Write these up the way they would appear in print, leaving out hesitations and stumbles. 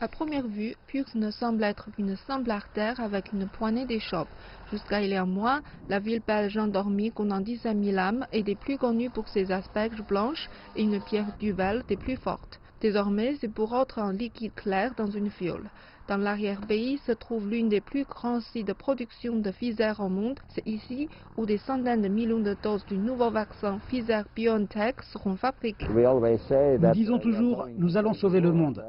À première vue, Pux ne semble être qu'une simple artère avec une poignée d'échoppes. Jusqu'à il y a un mois, la ville belge endormie qu'on en dit à Milam était plus connue pour ses asperges blanches et une pierre duvel des plus fortes. Désormais, c'est pour autre un liquide clair dans une fiole. Dans l'arrière-pays se trouve l'une des plus grands sites de production de Pfizer au monde. C'est ici où des centaines de millions de doses du nouveau vaccin Pfizer-BioNTech seront fabriquées. Nous disons toujours, nous allons sauver le monde.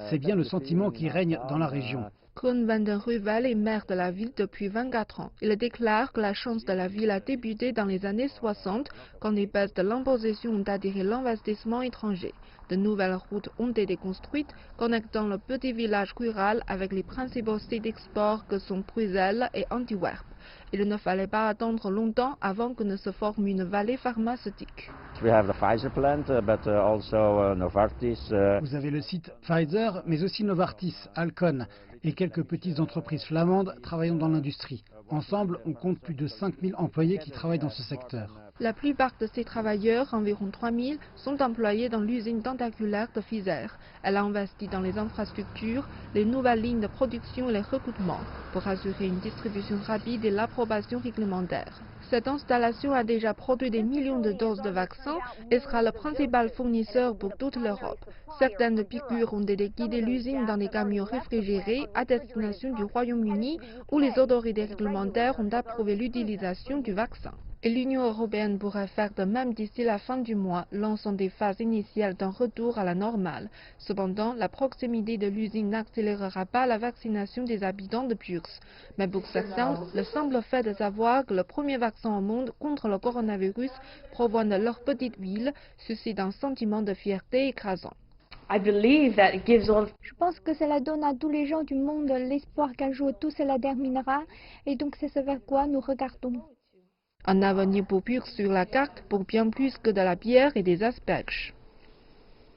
C'est bien le sentiment qui règne dans la région. Koen van den Ruvel est maire de la ville depuis 24 ans. Il déclare que la chance de la ville a débuté dans les années 60, quand les baisses de l'imposition ont attiré l'investissement étranger. De nouvelles routes ont été construites, connectant le petit village rural avec les principaux sites d'export que sont Bruxelles et Antwerp. Il ne fallait pas attendre longtemps avant que ne se forme une vallée pharmaceutique. We have the Pfizer plant, but also Novartis. Vous avez le site Pfizer, mais aussi Novartis, Alcon et quelques petites entreprises flamandes travaillant dans l'industrie. Ensemble, on compte plus de 5000 employés qui travaillent dans ce secteur. La plupart de ces travailleurs, environ 3000, sont employés dans l'usine tentaculaire de Pfizer. Elle a investi dans les infrastructures, les nouvelles lignes de production et les recrutements pour assurer une distribution rapide et l'approbation réglementaire. Cette installation a déjà produit des millions de doses de vaccins et sera le principal fournisseur pour toute l'Europe. Certaines piqûres ont été guidées l'usine dans des camions réfrigérés à destination du Royaume-Uni où les autorités réglementaires ont approuvé l'utilisation du vaccin. Et l'Union européenne pourrait faire de même d'ici la fin du mois, lançant des phases initiales d'un retour à la normale. Cependant, la proximité de l'usine n'accélérera pas la vaccination des habitants de Pux. Mais pour certains, le simple fait de savoir que le premier vaccin au monde contre le coronavirus provient de leur petite ville suscite un sentiment de fierté écrasant. Je pense que cela donne à tous les gens du monde l'espoir qu'un jour tout cela terminera, et donc c'est ce vers quoi nous regardons. Un avenir pour Pux sur la carte pour bien plus que de la bière et des asperges.